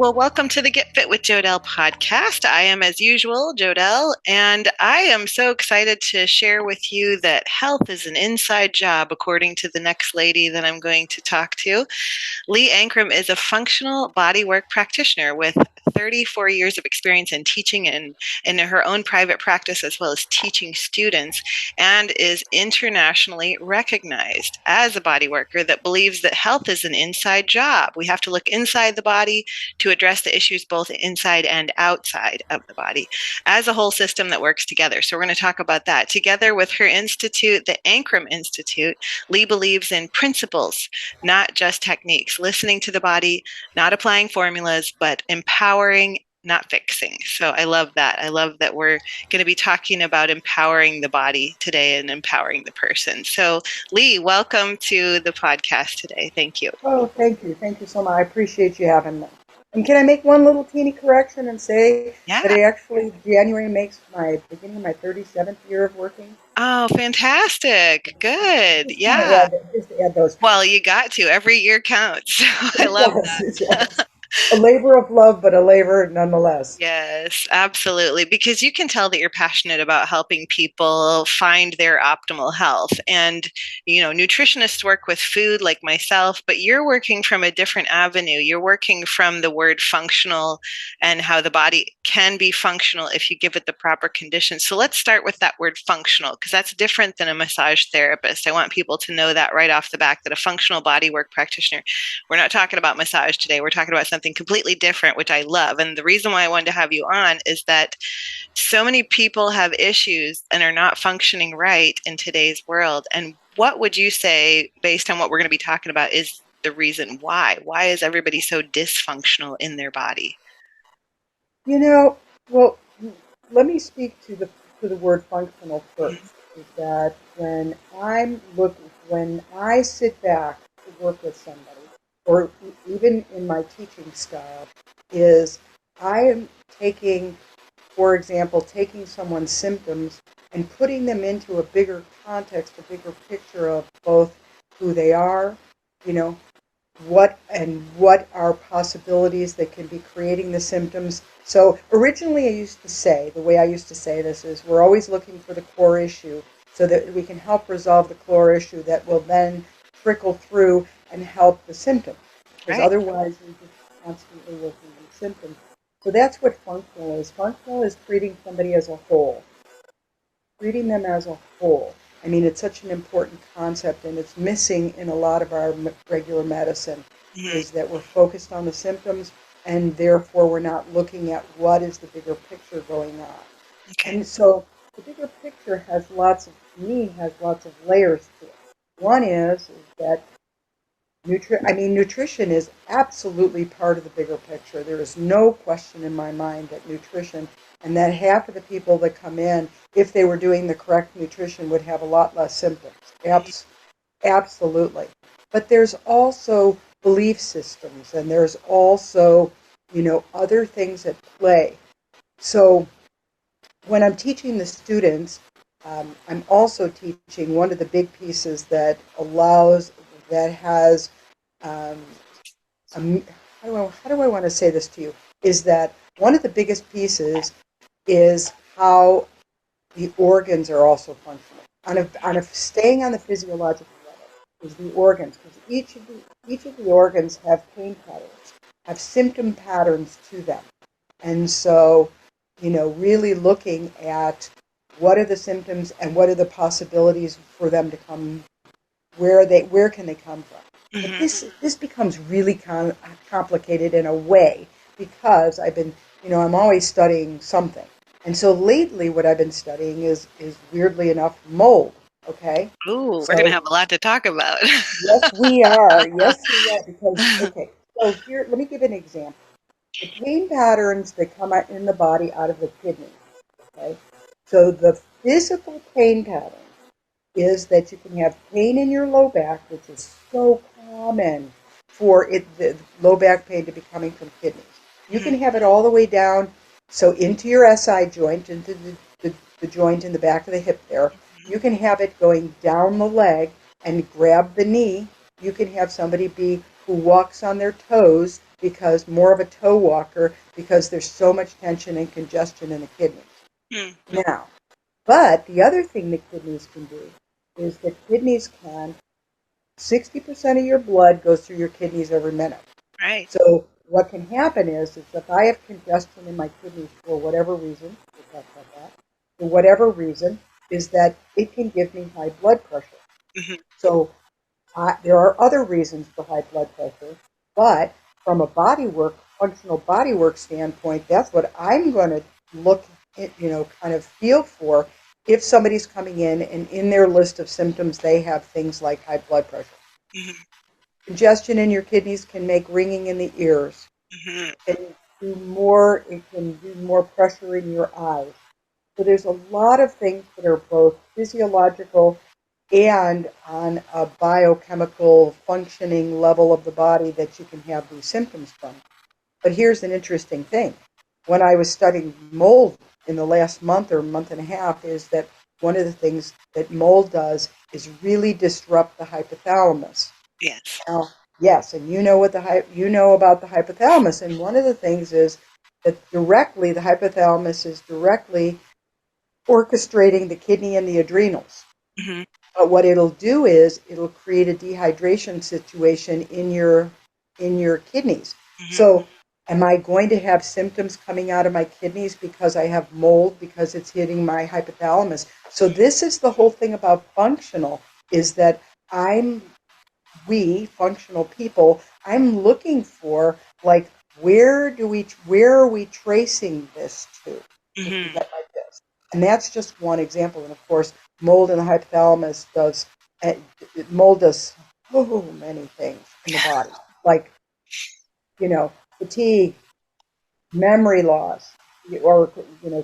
Well, welcome to the Get Fit with Jodelle podcast. I am, as usual, Jodelle, and I am so excited to share with you that health is an inside job, according to the next lady that I'm going to talk to. Leigh Ankrum is a functional bodywork practitioner with 34 years of experience in teaching and in her own private practice, as well as teaching students, and is internationally recognized as a bodyworker that believes that health is an inside job. We have to look inside the body to address the issues both inside and outside of the body as a whole system that works together. So we're going to talk about that. Together with her institute, the Ankrum Institute, Leigh believes in principles, not just techniques, listening to the body, not applying formulas, but empowering, not fixing. So I love that. I love that we're going to be talking about empowering the body today and empowering the person. So Leigh, welcome to the podcast today. Thank you. Oh, thank you. Thank you so much. I appreciate you having me. And can I make one little teeny correction and say that it actually, January makes my beginning of my 37th year of working? Oh, fantastic. Good. Yeah. Just to add those. Well, you got to. Every year counts. I love that. Yes. A labor of love, but a labor nonetheless. Yes, absolutely. Because you can tell that you're passionate about helping people find their optimal health. And, nutritionists work with food like myself, but you're working from a different avenue. You're working from the word functional and how the body can be functional if you give it the proper conditions. So let's start with that word functional, because that's different than a massage therapist. I want people to know that right off the bat, that a functional bodywork practitioner, we're not talking about massage today. We're talking about something completely different, which I love. And the reason why I wanted to have you on is that so many people have issues and are not functioning right in today's world. And what would you say, based on what we're going to be talking about, is the reason why? Why is everybody so dysfunctional in their body? Well, let me speak to the word functional first. Is that when I sit back to work with somebody, or even in my teaching style, is I am taking, for example, taking someone's symptoms and putting them into a bigger context, a bigger picture of both who they are, what are possibilities that can be creating the symptoms. So originally the way I used to say this is, we're always looking for the core issue so that we can help resolve the core issue that will then trickle through and help the symptoms. Because otherwise you're just constantly working on symptoms. So that's what functional is. Functional is treating somebody as a whole. Treating them as a whole. I mean, it's such an important concept, and it's missing in a lot of our regular medicine, is that we're focused on the symptoms, and therefore we're not looking at what is the bigger picture going on. Okay. And so the bigger picture has lots of layers to it. One is that nutrition is absolutely part of the bigger picture. There is no question in my mind that nutrition, and that half of the people that come in, if they were doing the correct nutrition, would have a lot less symptoms. Absolutely. But there's also belief systems, and there's also, other things at play. So when I'm teaching the students, I'm also teaching one of the big pieces that has, how do I want to say this to you, is that one of the biggest pieces is how the organs are also functional. Staying on the physiological level is the organs, because each of the organs have pain patterns, have symptom patterns to them. And so, really looking at what are the symptoms and what are the possibilities for them to come, where can they come from. But this becomes really complicated in a way, because I'm always studying something. And so lately what I've been studying is weirdly enough, mold. Okay? Ooh, we're going to have a lot to talk about. Yes, we are. So here, let me give an example. The pain patterns that come out in the body out of the kidneys. Okay? So the physical pain pattern is that you can have pain in your low back, which is so common for the low back pain to be coming from kidneys. You can have it all the way down, so into your SI joint, into the joint in the back of the hip there. You can have it going down the leg and grab the knee. You can have somebody who walks on their toes because more of a toe walker because there's so much tension and congestion in the kidneys. Mm. Now, but the other thing the kidneys can do is that kidneys can 60% of your blood goes through your kidneys every minute. Right. So what can happen is if I have congestion in my kidneys for whatever reason, we'll talk about that, for whatever reason, is that it can give me high blood pressure. Mm-hmm. So there are other reasons for high blood pressure, but from a bodywork, functional bodywork standpoint, that's what I'm going to look at, kind of feel for if somebody's coming in and in their list of symptoms, they have things like high blood pressure. Mm-hmm. Congestion in your kidneys can make ringing in the ears. Mm-hmm. It can do more pressure in your eyes. So there's a lot of things that are both physiological and on a biochemical functioning level of the body that you can have these symptoms from. But here's an interesting thing. When I was studying mold in the last month or month and a half, is that one of the things that mold does is really disrupt the hypothalamus. Yes. Now, yes, and you know about the hypothalamus, and one of the things is that the hypothalamus is directly orchestrating the kidney and the adrenals. Mm-hmm. But what it'll do is it'll create a dehydration situation in your kidneys. Mm-hmm. So am I going to have symptoms coming out of my kidneys because I have mold because it's hitting my hypothalamus? So this is the whole thing about functional, is that we functional people, I'm looking for, like, where are we tracing this to if we Mm-hmm. get like this? And that's just one example. And of course, mold in the hypothalamus mold does so many things in the body, like, fatigue, memory loss, or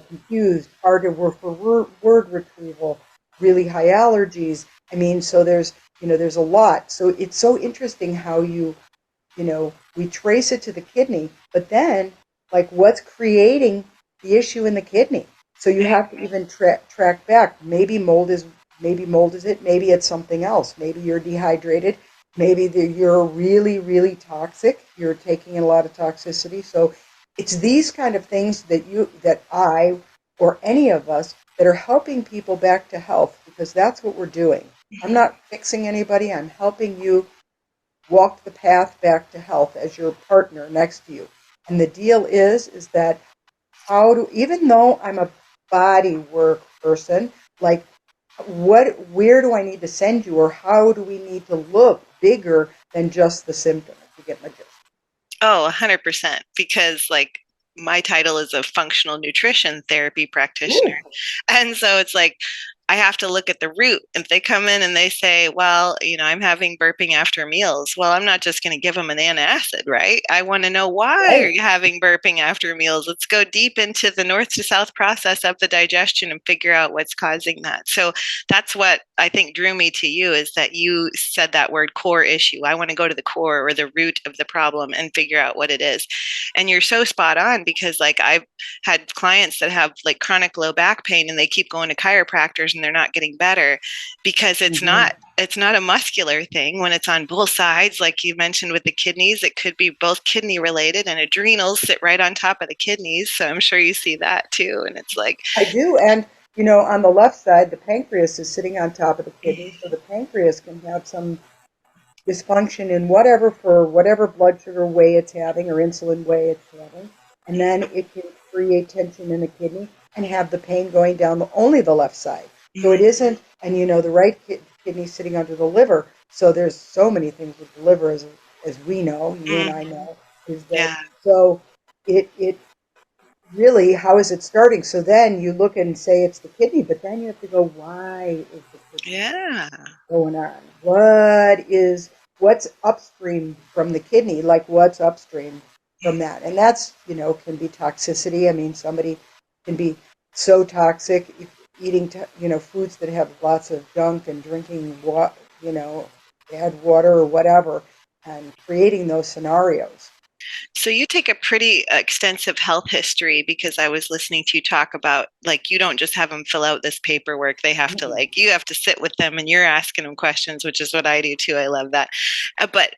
confused, hard to work for word retrieval, really high allergies. I mean, so there's a lot. So it's so interesting how we trace it to the kidney, but then, like, what's creating the issue in the kidney? So you have to even track back. Maybe mold is it. Maybe it's something else. Maybe you're dehydrated. Maybe you're really, really toxic. You're taking a lot of toxicity. So it's these kind of things that I or any of us that are helping people back to health, because that's what we're doing. I'm not fixing anybody. I'm helping you walk the path back to health as your partner next to you. And the deal is that even though I'm a body work person, like, where do I need to send you, or how do we need to look bigger than just the symptom, if you get my gist? Oh, 100%. Because, like, my title is a functional nutrition therapy practitioner. Ooh. And so it's like, I have to look at the root. If they come in and they say, well, I'm having burping after meals, well, I'm not just going to give them an antacid, right? I want to know, why are Right. you having burping after meals? Let's go deep into the north to south process of the digestion and figure out what's causing that. So that's what I think drew me to you, is that you said that word core issue. I want to go to the core or the root of the problem and figure out what it is. And you're so spot on, because, like, I've had clients that have, like, chronic low back pain, and they keep going to chiropractors and they're not getting better, because it's not a muscular thing. When it's on both sides, like you mentioned with the kidneys, it could be both kidney related, and adrenals sit right on top of the kidneys. So I'm sure you see that too. And it's like, I do. And on the left side, the pancreas is sitting on top of the kidney, so the pancreas can have some dysfunction in whatever blood sugar way it's having or insulin way it's having, and then it can create tension in the kidney and have the pain going down only the left side. So it isn't, and the right kidney sitting under the liver. So there's so many things with the liver, as we know, you and I know, is that, yeah, so it really, how is it starting? So then you look and say it's the kidney, but then you have to go, why is the kidney yeah. going on? What's upstream from the kidney? Like, what's upstream from that? And that's, can be toxicity. I mean, somebody can be so toxic eating, foods that have lots of junk and drinking bad water or whatever, and creating those scenarios. So you take a pretty extensive health history, because I was listening to you talk about, like, you don't just have them fill out this paperwork. They have to, like, you have to sit with them and you're asking them questions, which is what I do too. I love that. But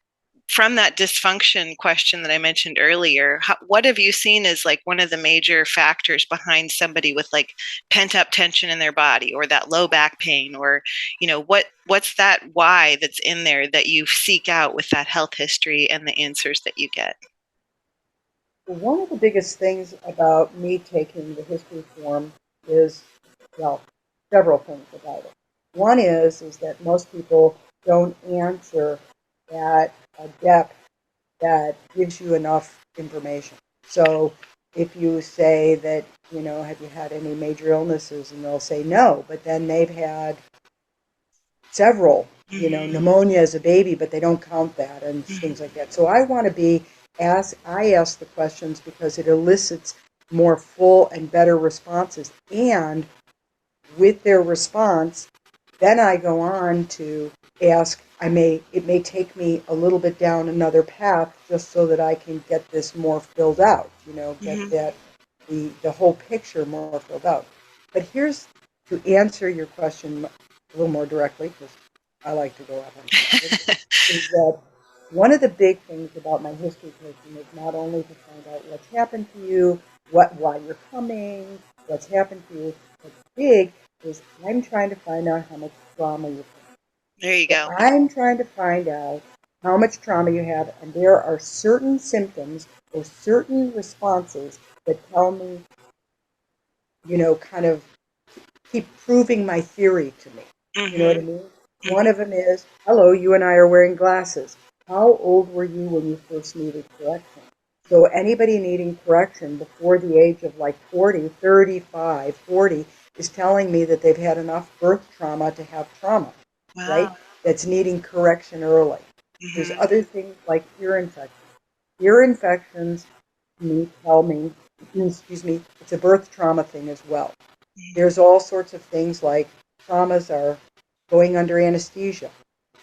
from that dysfunction question that I mentioned earlier, what have you seen as like one of the major factors behind somebody with like pent up tension in their body, or that low back pain, or what's that why that's in there that you seek out with that health history and the answers that you get? One of the biggest things about me taking the history form is, well, several things about it. One is that most people don't answer at a depth that gives you enough information. So if you say that, have you had any major illnesses? And they'll say no, but then they've had several, pneumonia as a baby, but they don't count that and things like that. So I want to I ask the questions because it elicits more full and better responses. And with their response, then I go on to ask, it may take me a little bit down another path just so that I can get this more filled out, get that the whole picture more filled out. But here's to answer your question a little more directly, because I like to go off on topic, is that one of the big things about my history coaching is not only to find out what's happened to you, why you're coming, what's happened to you. What's big is I'm trying to find out how much trauma you have. There you go. I'm trying to find out how much trauma you have, and there are certain symptoms or certain responses that tell me, kind of keep proving my theory to me. You know what I mean? One of them is, hello, you and I are wearing glasses. How old were you when you first needed correction? So anybody needing correction before the age of like 40, 35, 40 is telling me that they've had enough birth trauma to have trauma, right? That's needing correction early. There's other things like ear infections. Ear infections tell me, it's a birth trauma thing as well. There's all sorts of things like traumas are going under anesthesia.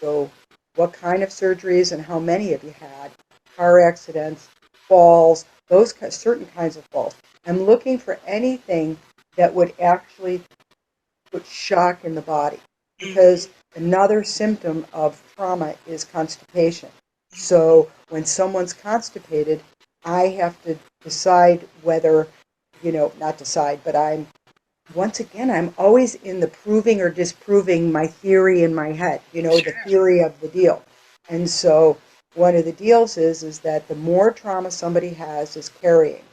So what kind of surgeries and how many have you had? Car accidents, falls, those certain kinds of falls. I'm looking for anything that would actually put shock in the body, because another symptom of trauma is constipation. So when someone's constipated, I have to decide whether, not decide, but once again, I'm always in the proving or disproving my theory in my head, the theory of the deal. And so one of the deals is that the more trauma somebody has is carrying,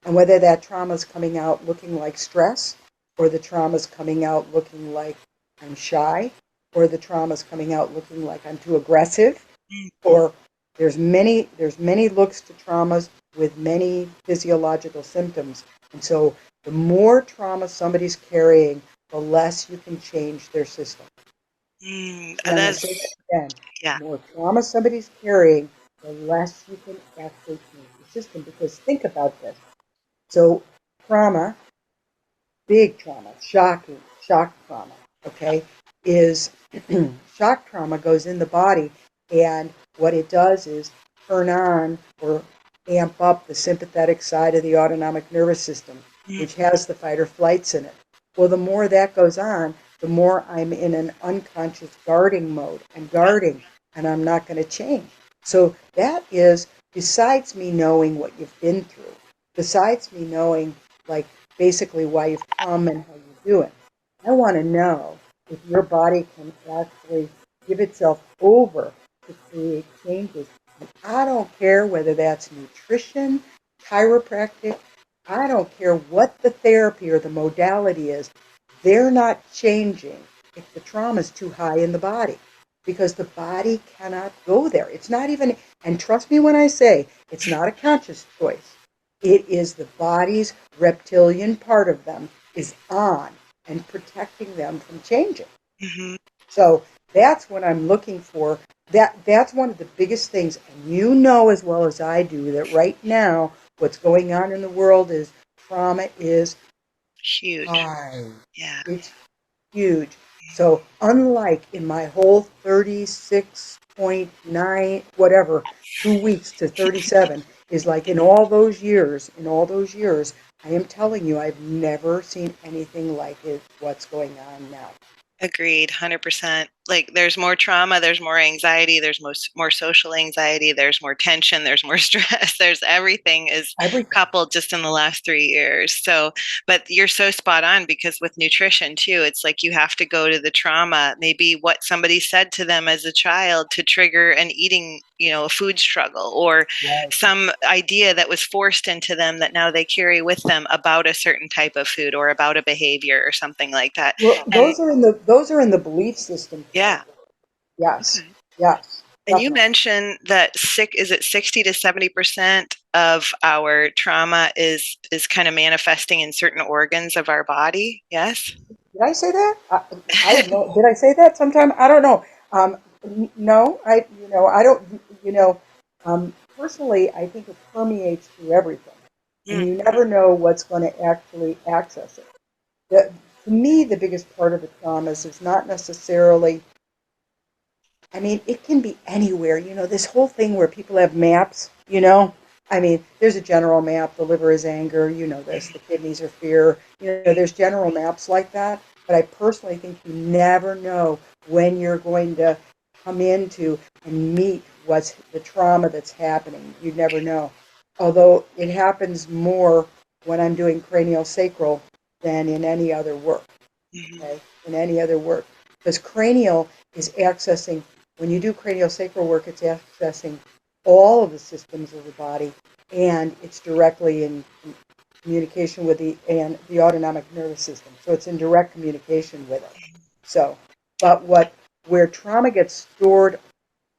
and whether that trauma is coming out looking like stress, or the trauma is coming out looking like I'm shy, or the trauma is coming out looking like I'm too aggressive, or there's many looks to traumas with many physiological symptoms. And so the more trauma somebody's carrying, the less you can change their system. That's, again, the more trauma somebody's carrying, the less you can actually change the system. Because think about this. So trauma, big trauma, shock trauma, okay, is shock trauma goes in the body, and what it does is turn on or amp up the sympathetic side of the autonomic nervous system, which has the fight or flights in it. Well, the more that goes on, the more I'm in an unconscious guarding mode. I'm guarding, and I'm not going to change. So that is, besides me knowing what you've been through, besides me knowing, like, basically why you've come and how you're doing, I want to know if your body can actually give itself over to create changes. And I don't care whether that's nutrition, chiropractic, I don't care what the therapy or the modality is. They're not changing if the trauma is too high in the body, because the body cannot go there. It's not even, and trust me when I say, it's not a conscious choice. It is the body's reptilian part of them is on and protecting them from changing. So that's what I'm looking for. That's one of the biggest things. And you know as well as I do that right now what's going on in the world is trauma is huge. high. Yeah. It's huge. So unlike in my whole 36.9, whatever, 2 weeks to 37, is like in all those years, I am telling you, I've never seen anything like it, what's going on now. Agreed, 100%. like there's more trauma, there's more anxiety, there's more social anxiety, there's more tension, there's more stress, there's everything is Everything. coupled just in the last 3 years. So, but you're so spot on because with nutrition too, it's like you have to go to the trauma, maybe what somebody said to them as a child to trigger an eating, a food struggle, or Right. some idea that was forced into them that now they carry with them about a certain type of food or about a behavior or something like that. Well, And those are in the belief system yeah. category. Yes. Okay. Yes. And you Definitely. mentioned that is it 60 to 70% of our trauma is kind of manifesting in certain organs of our body? Yes. Did I say that? I have no. Did I say that sometime? I don't know. No, I don't. Personally, I think it permeates through everything, and you Mm-hmm. never know what's going to actually access it. The, to me, the biggest part of the traumas is not necessarily. I mean, it can be anywhere. This whole thing where people have maps. I mean, there's a general map. The liver is anger. You know this. The kidneys are fear. There's general maps like that. But I personally think you never know when you're going to come into and meet what's the trauma that's happening. You never know. Although it happens more when I'm doing cranial sacral than in any other work. Mm-hmm. Okay, in any other work, because cranial is accessing. When you do cranial sacral work, it's accessing all of the systems of the body, and it's directly in communication with the autonomic nervous system. So it's in direct communication with it. So, but where trauma gets stored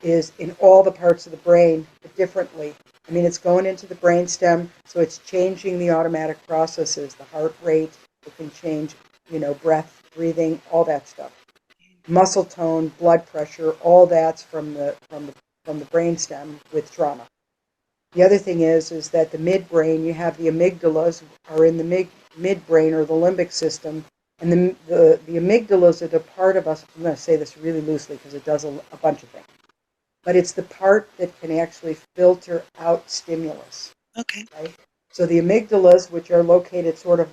is in all the parts of the brain, but differently. I mean, it's going into the brain stem, so it's changing the automatic processes, the heart rate. It can change, breath, breathing, all that stuff. Muscle tone, blood pressure, all that's from the brain stem with trauma. The other thing is that the midbrain, you have the amygdalas are in the midbrain or the limbic system, and the amygdalas are the part of us. I'm going to say this really loosely because it does a bunch of things, but it's the part that can actually filter out stimulus. Okay. Right? So the amygdalas, which are located sort of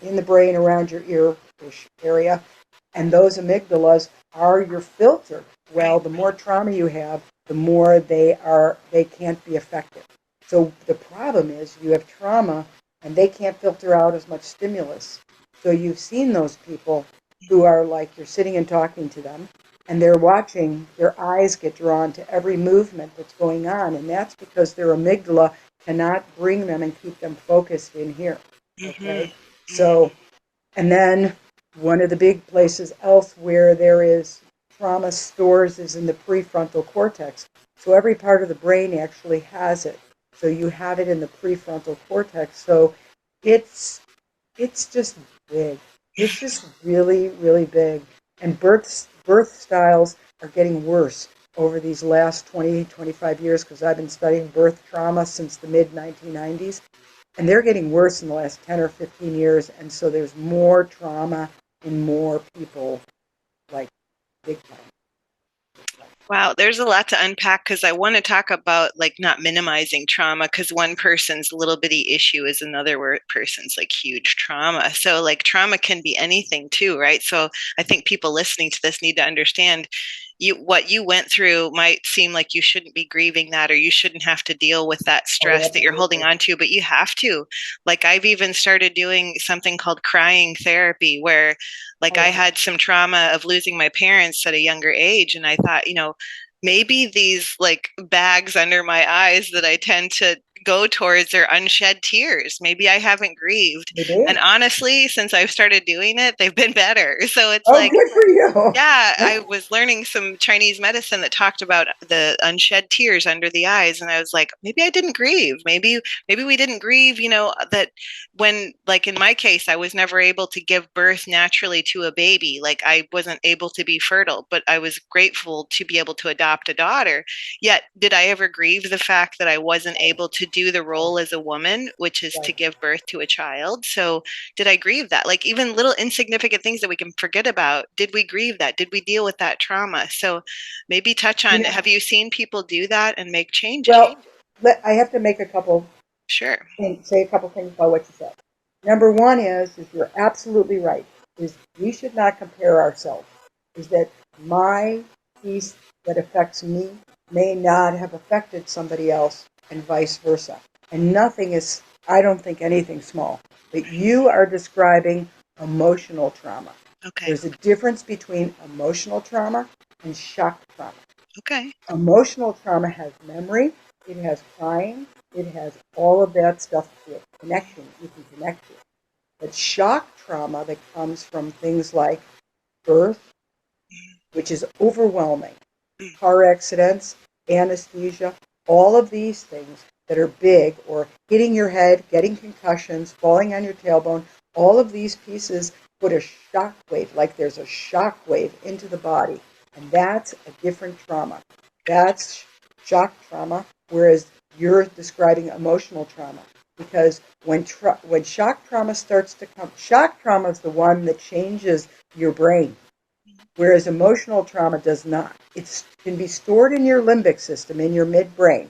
in the brain around your ear-ish area, and those amygdalas are your filter. Right. Well, the more trauma you have, the more they can't be effective. So the problem is you have trauma and they can't filter out as much stimulus. So you've seen those people who are like you're sitting and talking to them and they're watching, their eyes get drawn to every movement that's going on, and that's because their amygdala cannot bring them and keep them focused in here. Mm-hmm. Okay? So, and then one of the big places else where there is trauma stores is in the prefrontal cortex. So every part of the brain actually has it. So you have it in the prefrontal cortex. So it's it's just big. It's just really, really big. And birth styles are getting worse over these last 20, 25 years because I've been studying birth trauma since the mid 1990s. And they're getting worse in the last 10 or 15 years. And so there's more trauma in more people, like big time. Wow, there's a lot to unpack because I want to talk about like not minimizing trauma because one person's little bitty issue is another person's like huge trauma. So like trauma can be anything too, right? So I think people listening to this need to understand what you went through might seem like you shouldn't be grieving that or you shouldn't have to deal with that Oh, stress that you're holding absolutely. on to, but you have to. Like I've even started doing something called crying therapy where like Oh, I wow. had some trauma of losing my parents at a younger age and I thought, maybe these like bags under my eyes that I tend to go towards are unshed tears. Maybe I haven't grieved. And Maybe. honestly, since I've started doing it, they've been better. So it's Oh, like, good for you. yeah, I was learning some Chinese medicine that talked about the unshed tears under the eyes, and I was like, maybe I didn't grieve. Maybe we didn't grieve. That when, like in my case, I was never able to give birth naturally to a baby. Like I wasn't able to be fertile, but I was grateful to be able to adopt a daughter. Yet, did I ever grieve the fact that I wasn't able to do the role as a woman, which is to Right. give birth to a child? So did I grieve that? Like even little insignificant things that we can forget about. Did we grieve that? Did we deal with that trauma? So maybe touch You on, know, have you seen people do that and make changes? well, I have to make a couple Sure. say a couple things about what you said. Number one is you're absolutely right. Is we should not compare ourselves. Is that my piece that affects me may not have affected somebody else, and vice versa. And nothing is, I don't think anything small. But you are describing emotional trauma. Okay. There's a difference between emotional trauma and shock trauma. Okay. Emotional trauma has memory, it has crying, it has all of that stuff to it, connection, you can connect to it. But shock trauma that comes from things like birth, which is overwhelming, car accidents, anesthesia, all of these things that are big, or hitting your head, getting concussions, falling on your tailbone, all of these pieces put a shock wave, like there's a shock wave into the body. And that's a different trauma. That's shock trauma, whereas you're describing emotional trauma. Because when shock trauma starts to come, shock trauma is the one that changes your brain, whereas emotional trauma does not. It can be stored in your limbic system, in your midbrain,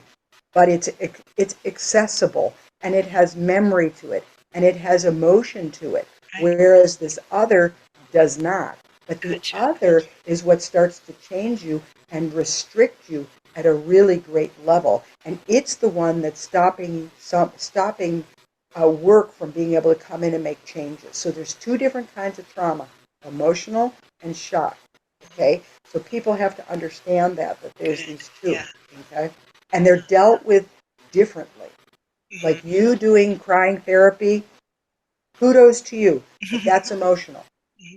but it's accessible, and it has memory to it, and it has emotion to it, Right. whereas this other does not. But the Gotcha. other is what starts to change you and restrict you at a really great level, and it's the one that's stopping work from being able to come in and make changes. So there's two different kinds of trauma: emotional and shock. Okay, so people have to understand that there's Good. these two. Yeah. Okay, and they're dealt with differently. Like you doing crying therapy, kudos to you, but that's emotional.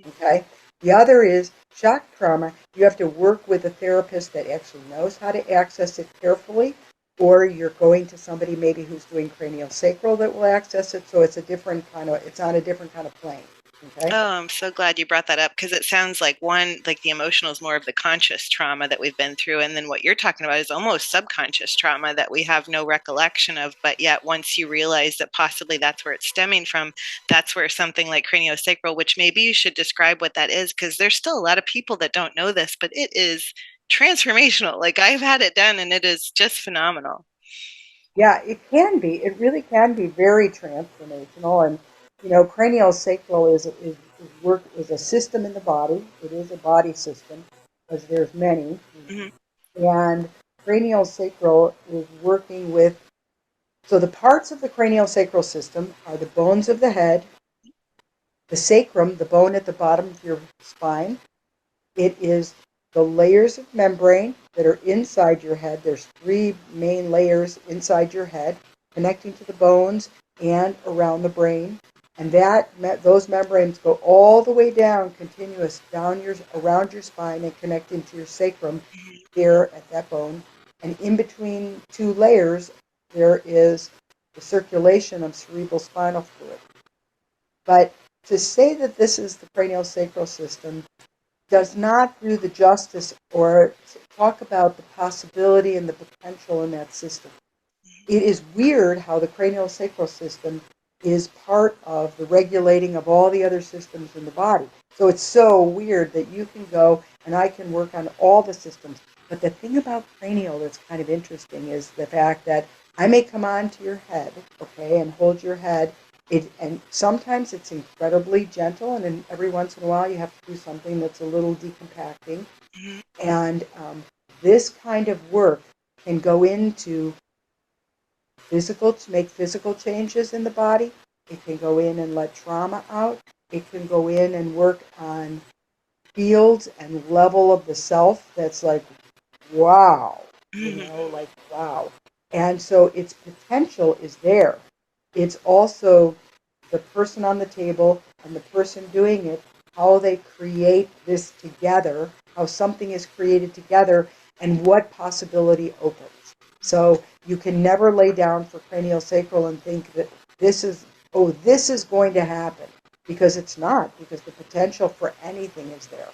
Okay, the other is shock trauma. You have to work with a therapist that actually knows how to access it carefully, or you're going to somebody maybe who's doing craniosacral that will access it. So it's a different kind of, it's on a different kind of plane. Okay. Oh, I'm so glad you brought that up, because it sounds like one, like the emotional is more of the conscious trauma that we've been through. And then what you're talking about is almost subconscious trauma that we have no recollection of. But yet, once you realize that possibly that's where it's stemming from, that's where something like craniosacral, which maybe you should describe what that is, because there's still a lot of people that don't know this, but it is transformational. Like I've had it done and it is just phenomenal. Yeah, it can be. It really can be very transformational. And craniosacral is a system in the body. It is a body system, because there's many. Hmm. And craniosacral is working with. So the parts of the craniosacral system are the bones of the head, the sacrum, the bone at the bottom of your spine. It is the layers of membrane that are inside your head. There's three main layers inside your head, connecting to the bones and around the brain. And those membranes go all the way down, continuous, around your spine and connecting to your sacrum there at that bone. And in between two layers, there is the circulation of cerebral spinal fluid. But to say that this is the craniosacral system does not do the justice or talk about the possibility and the potential in that system. It is weird how the craniosacral system is part of the regulating of all the other systems in the body. So it's so weird that you can go and I can work on all the systems. But the thing about cranial that's kind of interesting is the fact that I may come onto your head, okay, and hold your head. And sometimes it's incredibly gentle, and then every once in a while you have to do something that's a little decompacting. Hmm. And this kind of work can go into to make physical changes in the body. It can go in and let trauma out. It can go in and work on fields and level of the self that's like, wow, Hmm. like, wow. And so its potential is there. It's also the person on the table and the person doing it, how they create this together, how something is created together, and what possibility opens. So you can never lay down for craniosacral and think that this is going to happen, because it's not, because the potential for anything is there.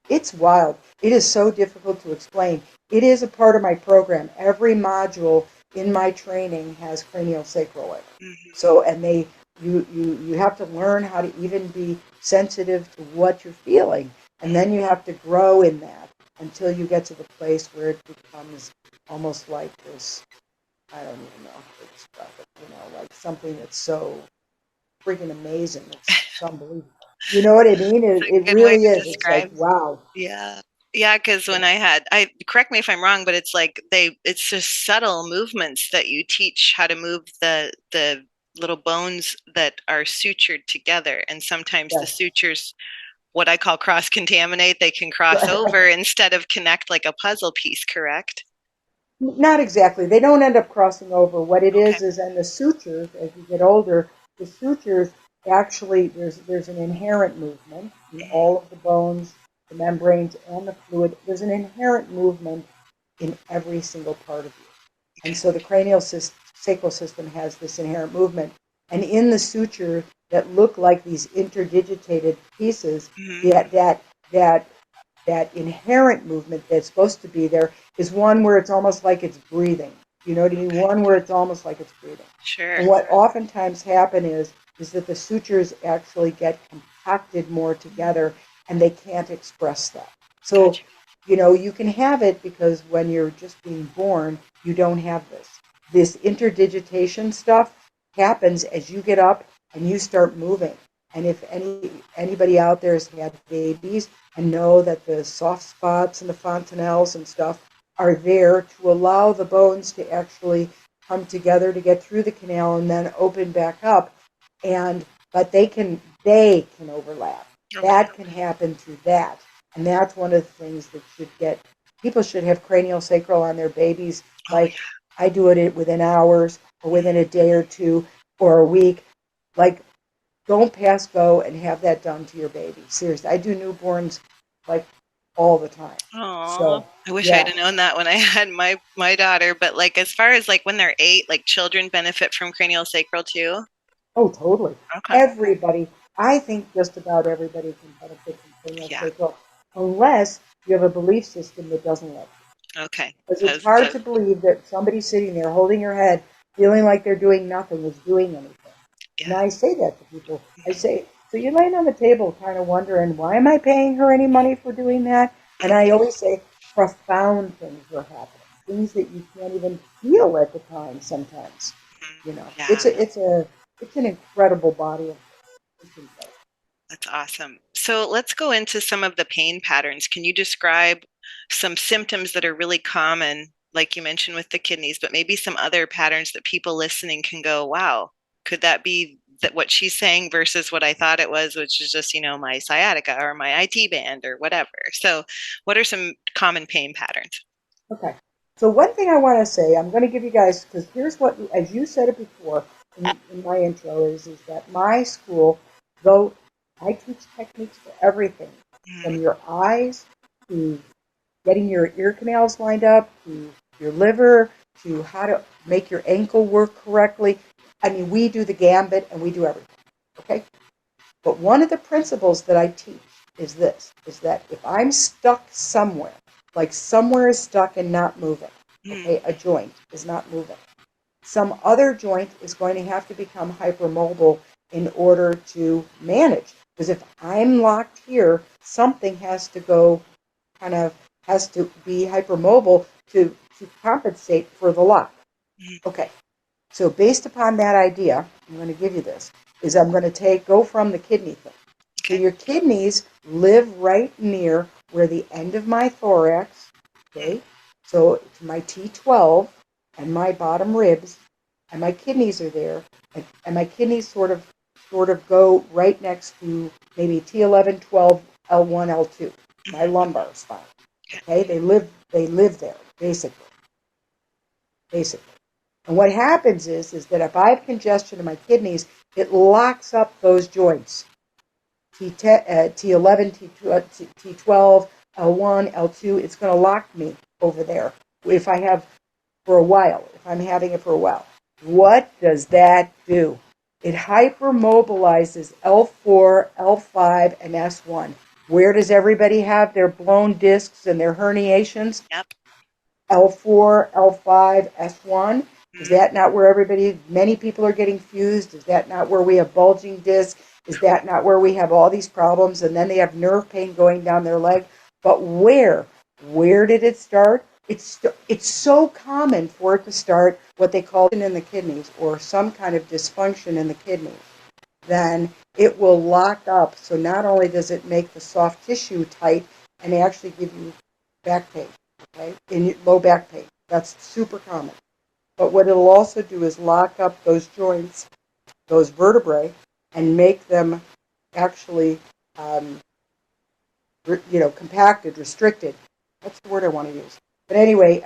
It's wild. It is so difficult to explain. It is a part of my program. Every module in my training has craniosacral in it. Hmm. So, and you have to learn how to even be sensitive to what you're feeling, and then you have to grow in that until you get to the place where it becomes almost like this. I don't even know how to describe it. Like something that's so freaking amazing. It's unbelievable. You know what I mean? It's It a good way really to is. It's like, describe. wow. Yeah. Yeah, because when I correct me if I'm wrong, but it's like it's just subtle movements that you teach how to move the little bones that are sutured together. And sometimes the Yes. sutures, what I call cross contaminate, they can cross over instead of connect like a puzzle piece, correct? Not exactly. They don't end up crossing over. What it Okay. is, and the sutures, as you get older, the sutures actually, there's an inherent movement in all of the bones, the membranes, and the fluid. There's an inherent movement in every single part of you. And Okay. so the cranial sacral system has this inherent movement. And in the suture that look like these interdigitated pieces, Hmm. that that inherent movement that's supposed to be there is one where it's almost like it's breathing. You know what I mean? Okay. One where it's almost like it's breathing. Sure. And what oftentimes happen is that the sutures actually get compacted more together and they can't express that. So, Gotcha. you can have it because when you're just being born, you don't have this. This interdigitation stuff happens as you get up and you start moving. And if anybody out there has had babies and know that the soft spots and the fontanelles and stuff are there to allow the bones to actually come together to get through the canal and then open back up, and but they can overlap. Okay. That can happen through that, and that's one of the things that people should have cranial sacral on their babies. Oh Like I do it within hours or yeah. within a day or two or a week. Like, don't pass go and have that done to your baby. Seriously, I do newborns like all the time. Oh, So I wish I'd yeah. have known that when I had my daughter. But like as far as like when they're 8, like children benefit from cranial sacral too. Oh, totally. Okay. Everybody, I think just about everybody can benefit from cranial Yeah. sacral, unless you have a belief system that doesn't let you. Okay. Because it's Because hard to believe that somebody sitting there holding your head, feeling like they're doing nothing, is doing anything. And yeah. I say that to people. I Mhm. say, so you're laying on the table kind of wondering, why am I paying her any money for doing that? And I always say, profound things are happening, things that you can't even feel at the time sometimes. Mhm. You know, Yeah. it's an incredible body of work. It's incredible. That's awesome. So let's go into some of the pain patterns. Can you describe some symptoms that are really common, like you mentioned with the kidneys, but maybe some other patterns that people listening can go, wow, could that be that what she's saying versus what I thought it was, which is just, my sciatica or my IT band or whatever. So what are some common pain patterns? Okay. So one thing I want to say, I'm going to give you guys, because here's what, as you said it before in my intro, is that my school, though I teach techniques for everything, Mm, from your eyes to getting your ear canals lined up, to your liver, to how to make your ankle work correctly. I mean, we do the gambit and we do everything. Okay? But one of the principles that I teach is that if I'm stuck somewhere, like somewhere is stuck and not moving, mm, okay, a joint is not moving, some other joint is going to have to become hypermobile in order to manage. Because if I'm locked here, something has to go, kind of has to be hypermobile to compensate for the lock. mm. Okay, so based upon that idea, I'm going to give you this, is I'm going to go from the kidney thing. So Okay. your kidneys live right near where the end of my thorax, Mm, okay? So it's my T12 and my bottom ribs, and my kidneys are there, and my kidneys sort of go right next to maybe T11, 12, L1, L2, my mhm. lumbar spine. Okay. Okay, they live there basically. And what happens is that if I have congestion in my kidneys, it locks up those joints. T11, T12, L1, L2, it's going to lock me over there if I have for a while, if I'm having it for a while. What does that do? It hypermobilizes L4, L5, and S1. Where does everybody have their blown discs and their herniations? Yep. L4, L5, S1? Is Mm, that not where many people are getting fused? Is that not where we have bulging disc? Is that not where we have all these problems? And then they have nerve pain going down their leg. But where? Where did it start? It's so common for it to start what they call in the kidneys or some kind of dysfunction in the kidneys. then it will lock up. So not only does it make the soft tissue tight and actually give you back pain, okay, in low back pain. That's super common. But what it'll also do is lock up those joints, those vertebrae, and make them actually, compacted, restricted. That's the word I want to use. But anyway,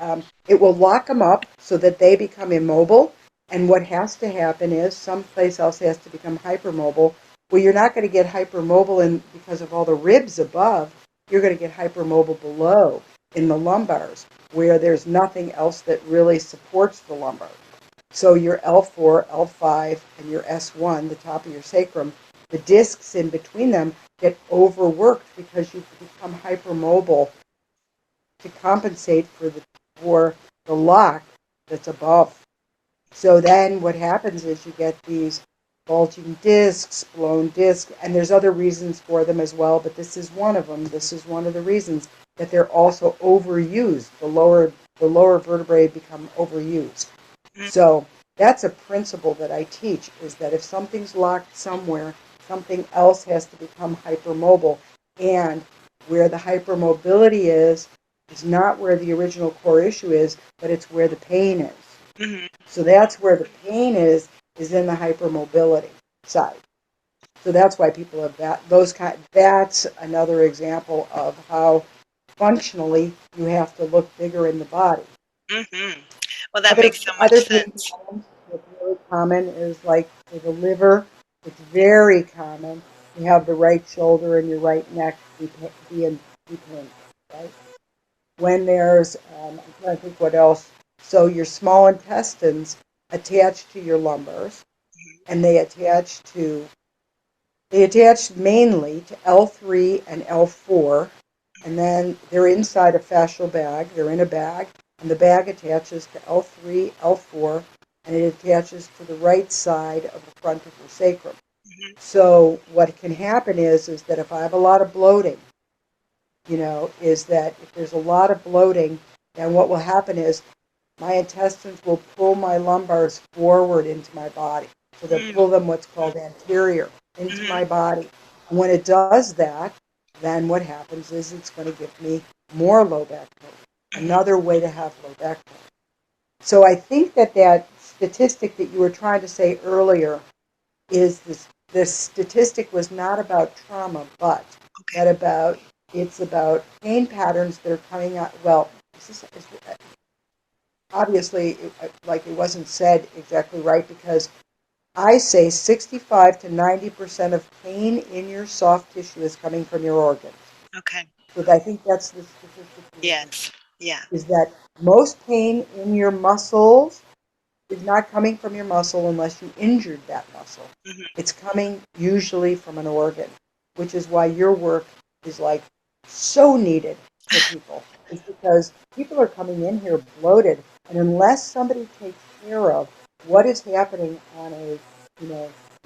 it will lock them up so that they become immobile. And what has to happen is someplace else has to become hypermobile. Well, you're not going to get hypermobile because of all the ribs above. You're going to get hypermobile below in the lumbars where there's nothing else that really supports the lumbar. So your L4, L5, and your S1, the top of your sacrum, the discs in between them get overworked because you become hypermobile to compensate for the lock that's above. So then what happens is you get these bulging discs, blown discs, and there's other reasons for them as well, but this is one of them. This is one of the reasons that they're also overused. The lower vertebrae become overused. So that's a principle that I teach, is that if something's locked somewhere, something else has to become hypermobile. And where the hypermobility is not where the original core issue is, but it's where the pain is. Mm-hmm. So that's where the pain is in the hypermobility side. So that's why people have that's another example of how functionally you have to look bigger in the body. Mm-hmm. Well, that makes so much Other pain sense. patterns that's really common is like for the liver. It's very common to have the right shoulder and your right neck be in pain, right? When there's, I'm trying to think what else. So your small intestines attach to your lumbars, and they attach mainly to L3 and L4, and then they're inside a fascial bag. They're in a bag, and the bag attaches to L3, L4, and it attaches to the right side of the front of your sacrum. Mm-hmm. So what can happen is that if I have a lot of bloating, is that if there's a lot of bloating, then what will happen is my intestines will pull my lumbars forward into my body. So they'll pull them what's called anterior into Mm-hmm. my body. And when it does that, then what happens is it's going to give me more low back pain. Mm-hmm. Another way to have low back pain. So I think that statistic that you were trying to say earlier is this statistic was not about trauma, but Okay. that it's about pain patterns that are coming out. Well, obviously, like it wasn't said exactly right, because I say 65 to 90% of pain in your soft tissue is coming from your organs. Okay. So I think that's the statistic, Yes. Yeah. is that most pain in your muscles is not coming from your muscle unless you injured that muscle. Mm-hmm. It's coming usually from an organ, which is why your work is like so needed for people. It's because people are coming in here bloated, and unless somebody takes care of what is happening on a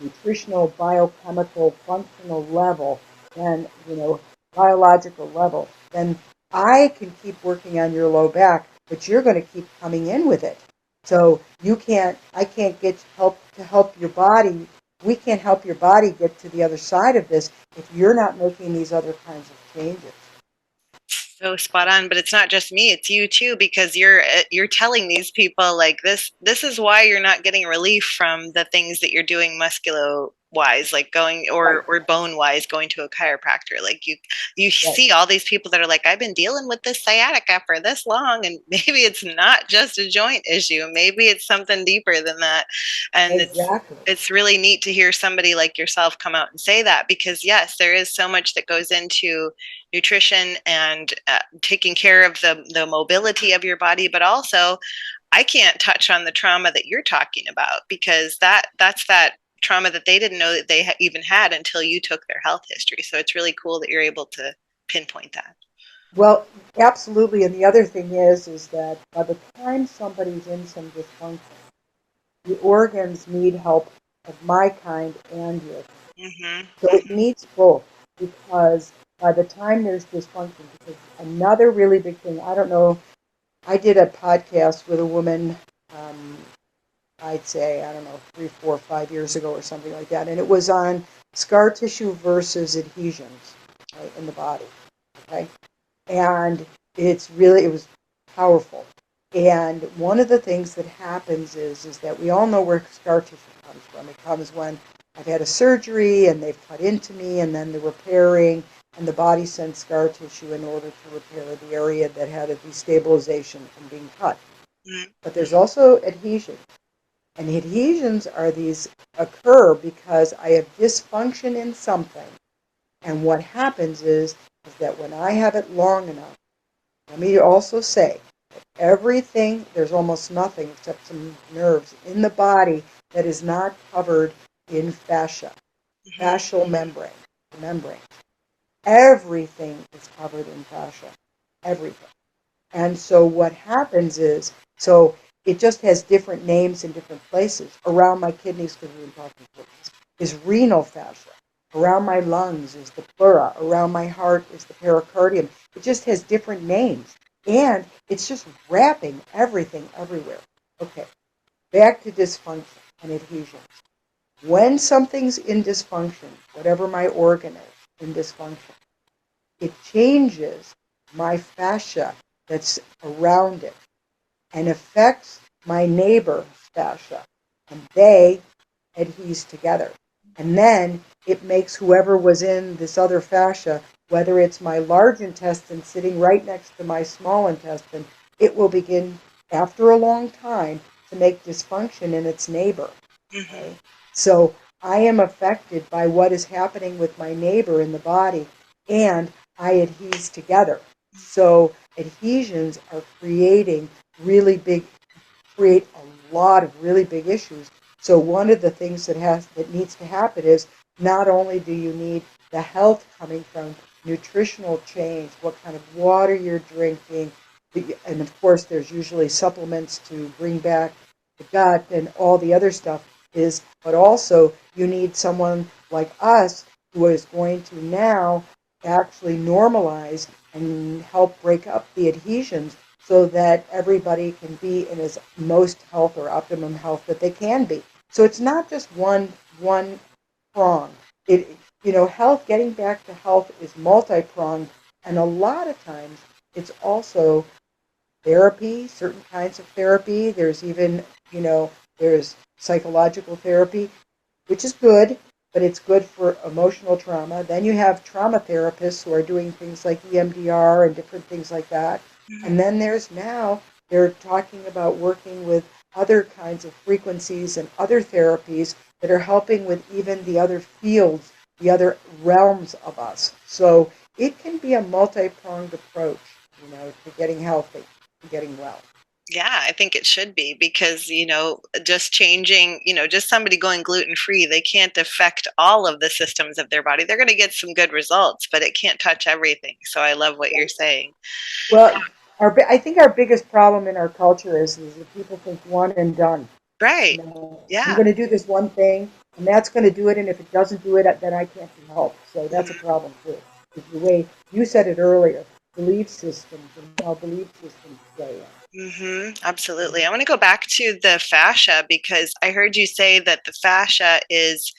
nutritional, biochemical, functional level, and biological level, then I can keep working on your low back, but you're going to keep coming in with it. So I can't get help to help your body. We can't help your body get to the other side of this if you're not making these other kinds of changes. So spot on, but it's not just me, it's you too, because you're telling these people like this is why you're not getting relief from the things that you're doing musculo wise, like going Right, or bone wise, going to a chiropractor. Like you right, see all these people that are like, I've been dealing with this sciatica for this long, and maybe it's not just a joint issue, maybe it's something deeper than that. And exactly. it's really neat to hear somebody like yourself come out and say that, because yes, there is so much that goes into nutrition and taking care of the mobility of your body, but also I can't touch on the trauma that you're talking about, because that's that trauma that they didn't know that they even had until you took their health history. So it's really cool that you're able to pinpoint that. Well, absolutely. And the other thing is that by the time somebody's in some dysfunction, the organs need help of my kind and yours. Mm-hmm. So it needs both, because by the time there's dysfunction, because another really big thing, I don't know, I did a podcast with a woman, I'd say, I don't know, 3, 4, 5 years ago or something like that. And it was on scar tissue versus adhesions, right, in the body. Okay. And it was powerful. And one of the things that happens is that we all know where scar tissue comes from. It comes when I've had a surgery and they've cut into me and then they're repairing and the body sends scar tissue in order to repair the area that had a destabilization from being cut. Mm-hmm. But there's also adhesions. And adhesions are these occur because I have dysfunction in something. And what happens is that when I have it long enough, let me also say, everything, there's almost nothing except some nerves in the body that is not covered in fascia, fascial membrane, the membrane. Everything is covered in fascia, everything. And so what happens is, so it just has different names in different places. Around my kidneys, because we've been talking kidneys, is renal fascia. Around my lungs is the pleura. Around my heart is the pericardium. It just has different names. And it's just wrapping everything everywhere. Okay, back to dysfunction and adhesions. When something's in dysfunction, whatever my organ is in dysfunction, it changes my fascia that's around it and affects my neighbor's fascia. And they adhere together. And then it makes whoever was in this other fascia, whether it's my large intestine sitting right next to my small intestine, it will begin, after a long time, to make dysfunction in its neighbor. Okay? So I am affected by what is happening with my neighbor in the body, and I adhere together. So adhesions are create a lot of really big issues. So one of the things that needs to happen is not only do you need the health coming from nutritional change, what kind of water you're drinking, and of course there's usually supplements to bring back the gut and all the other stuff but also you need someone like us who is going to now actually normalize and help break up the adhesions so that everybody can be in as most health or optimum health that they can be. So it's not just one prong. Health, getting back to health is multi-pronged, and a lot of times it's also therapy, certain kinds of therapy. There's even, there's psychological therapy, which is good, but it's good for emotional trauma. Then you have trauma therapists who are doing things like EMDR and different things like that. And then they're talking about working with other kinds of frequencies and other therapies that are helping with even the other fields, the other realms of us. So it can be a multi-pronged approach, to getting healthy, to getting well. Yeah, I think it should be because, just changing, just somebody going gluten free, they can't affect all of the systems of their body. They're going to get some good results, but it can't touch everything. So I love what you're saying. Well, I think our biggest problem in our culture is that people think one and done. Right. I'm Yeah. going to do this one thing, and that's going to do it. And if it doesn't do it, then I can't be helped. So that's a problem too. The way you said it earlier, belief systems and how belief systems play in. Absolutely. I want to go back to the fascia because I heard you say that the fascia is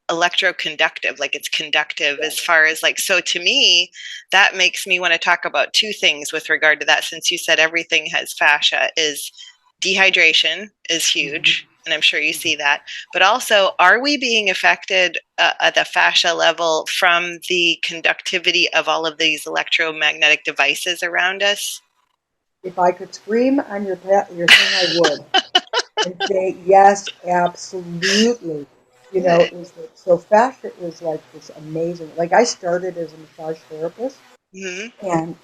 electroconductive, like it's conductive as far as so to me, that makes me want to talk about two things with regard to that. Since you said everything has fascia, is dehydration is huge. And I'm sure you see that. But also, are we being affected at the fascia level from the conductivity of all of these electromagnetic devices around us? If I could scream on your thing, I would, and say yes, absolutely. Good. So fascia is like this amazing. Like I started as a massage therapist, and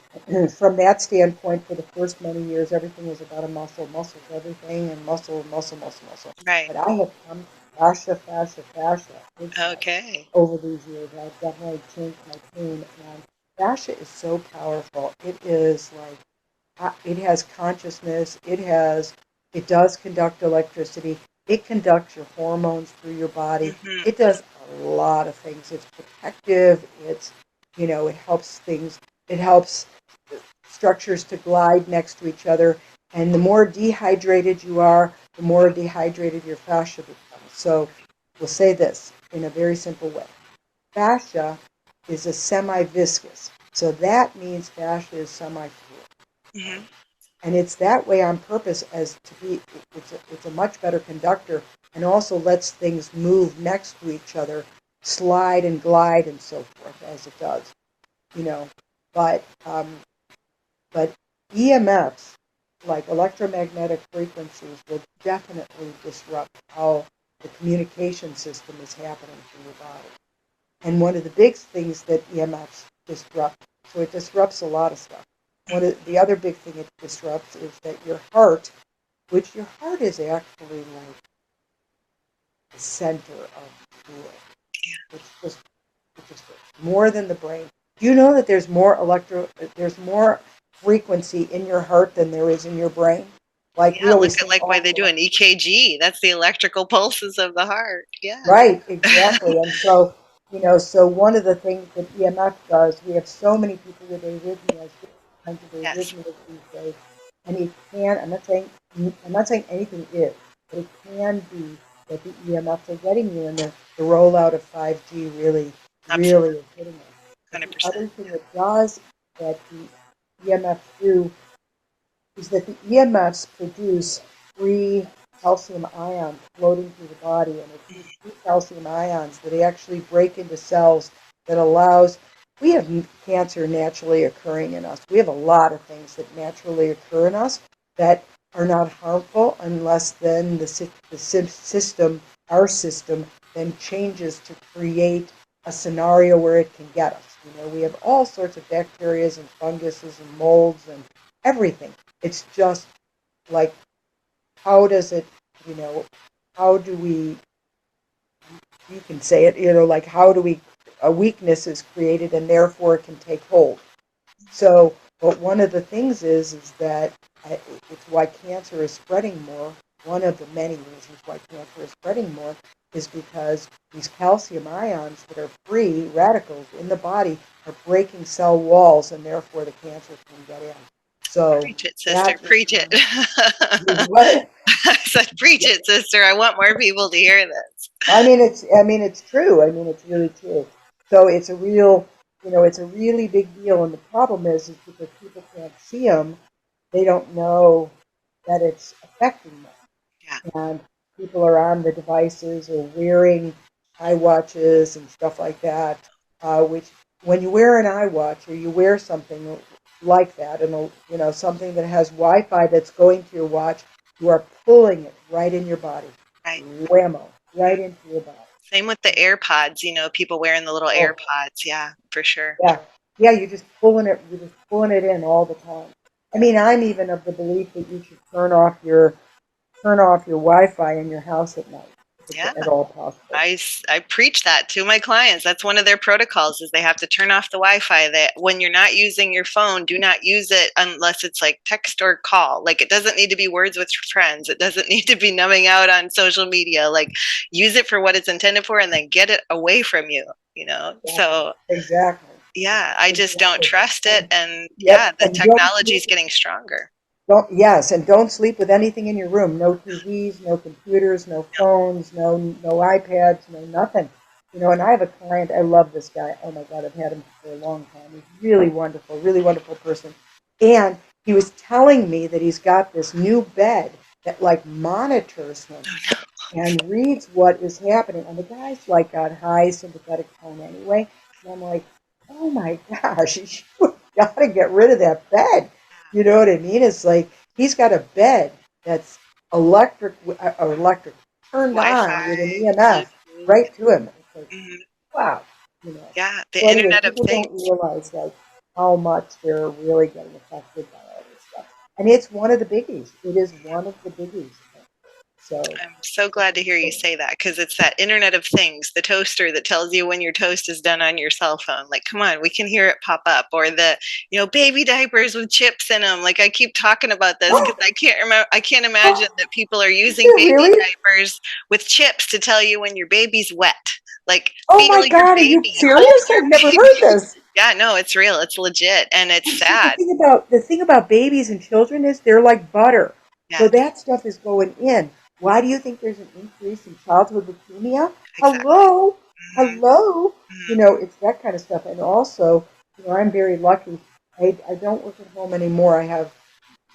from that standpoint, for the first many years, everything was about a muscle, muscles, everything, and muscle, muscle, muscle, muscle. Right. But I have come fascia, fascia, fascia. Okay. Over these years, I've definitely changed my tune, and fascia is so powerful. It is like it has consciousness. It does conduct electricity. It conducts your hormones through your body. It does a lot of things. It's protective. It helps things. It helps structures to glide next to each other. And the more dehydrated you are, the more dehydrated your fascia becomes. So we'll say this in a very simple way. Fascia is a semi-viscous. So that means fascia is semi-fluid. Mm-hmm. And it's that way on purpose as to be, it's a much better conductor and also lets things move next to each other, slide and glide and so forth as it does, you know. But EMFs, like electromagnetic frequencies, will definitely disrupt how the communication system is happening through your body. And one of the big things that EMFs disrupt, so it disrupts a lot of stuff. One of the other big thing it disrupts is that your heart, which your heart is actually like the center of the world. It's just more than the brain. Do you know that there's more frequency in your heart than there is in your brain? Like we Yeah, look always at think, like why they do an EKG. That's the electrical pulses of the heart. Yeah. right, exactly. And so, so one of the things that EMF does, we have so many people with arrhythmias, kinds of Yes. arrhythmias these days, and it can, I'm not saying anything is, but it can be that the EMFs are getting you, and the rollout of 5G really, Absolutely. really is hitting us. But the 100%. other thing it does that the EMFs do is that the EMFs produce free calcium ions floating through the body, and it's these free calcium ions that actually break into cells that allows. We have cancer naturally occurring in us. We have a lot of things that naturally occur in us that are not harmful unless then the system, our system, then changes to create a scenario where it can get us. We have all sorts of bacteria and funguses and molds and everything. It's just like, how does it, how do we, you can say it, like how do we, a weakness is created and therefore it can take hold. So, but one of the things is that it's why cancer is spreading more. One of the many reasons why cancer is spreading more is because these calcium ions that are free radicals in the body are breaking cell walls, and therefore the cancer can get in. So Preach it, sister. that Preach it. what I said, preach it, sister. I want more people to hear this. it's true. It's really true. So it's a really big deal. And the problem is because people can't see them, they don't know that it's affecting them. Yeah. And people are on the devices or wearing iWatches and stuff like that, which when you wear an iWatch or you wear something like that, and something that has Wi-Fi that's going to your watch, you are pulling it right in your body, Right. whammo, right into your body. Same with the AirPods, people wearing the little Oh, AirPods. Yeah, for sure. yeah, yeah. You're just pulling it in all the time. I'm even of the belief that you should turn off your Wi-Fi in your house at night, if Yeah. it's at all possible. I preach that to my clients. That's one of their protocols is they have to turn off the Wi-Fi. That when you're not using your phone, do not use it unless it's like text or call. Like it doesn't need to be words with friends. It doesn't need to be numbing out on social media. Like use it for what it's intended for and then get it away from you, Exactly. So Exactly. yeah, I just don't Exactly. trust it. And yeah, Yep. the And technology is getting stronger. don't sleep with anything in your room. No TVs, no computers, no phones, no iPads, no nothing. And I have a client. I love this guy. Oh my God, I've had him for a long time. He's really wonderful person. And he was telling me that he's got this new bed that like monitors him and reads what is happening. And the guy's like got high sympathetic tone anyway. And I'm like, oh my gosh, you got to get rid of that bed. You know what I mean? It's like he's got a bed that's electric turned on Wi-Fi, with an EMF Bluetooth. right to him. It's like, Mhm. wow, you know. Yeah, So the anyway, Internet of people don't Things. realize like how much they're really getting affected by all this stuff. And it's one of the biggies. It is one of the biggies. So I'm so glad to hear you say that because it's that Internet of Things, the toaster that tells you when your toast is done on your cell phone. Like, come on, we can hear it pop up. Or the, baby diapers with chips in them. Like, I keep talking about this because I can't remember. I can't imagine that people are is using there baby really? diapers with chips to tell you when your baby's wet. Like, Oh feel my your God, are you baby, hold serious? your I've never baby. heard this. Yeah, no, it's real. It's legit, and it's Well, see, the sad. thing about babies and children is they're like butter. So Yes. that stuff is going in. Why do you think there's an increase in childhood leukemia? Exactly. Hello, Hmm. hello. Hmm. It's that kind of stuff. And also, I'm very lucky. I don't work at home anymore. I have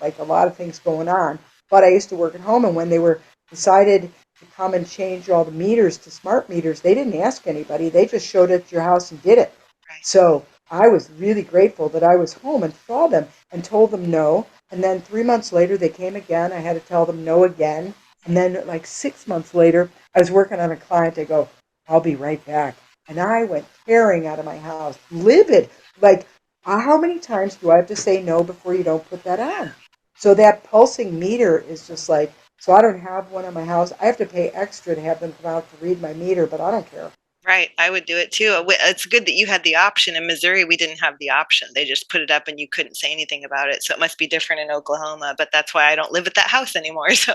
like a lot of things going on. But I used to work at home, and when they were decided to come and change all the meters to smart meters, they didn't ask anybody. They just showed it at your house and did it. Right. So I was really grateful that I was home and saw them and told them no. And then 3 months later, they came again. I had to tell them no again. And then, like 6 months later, I was working on a client. I go, I'll be right back. And I went tearing out of my house, livid. Like, how many times do I have to say no before you don't put that on? So that pulsing meter is just like, so I don't have one in my house. I have to pay extra to have them come out to read my meter, but I don't care. Right. I would do it too. It's good that you had the option. In Missouri, we didn't have the option. They just put it up and you couldn't say anything about it. So it must be different in Oklahoma, but that's why I don't live at that house anymore. So,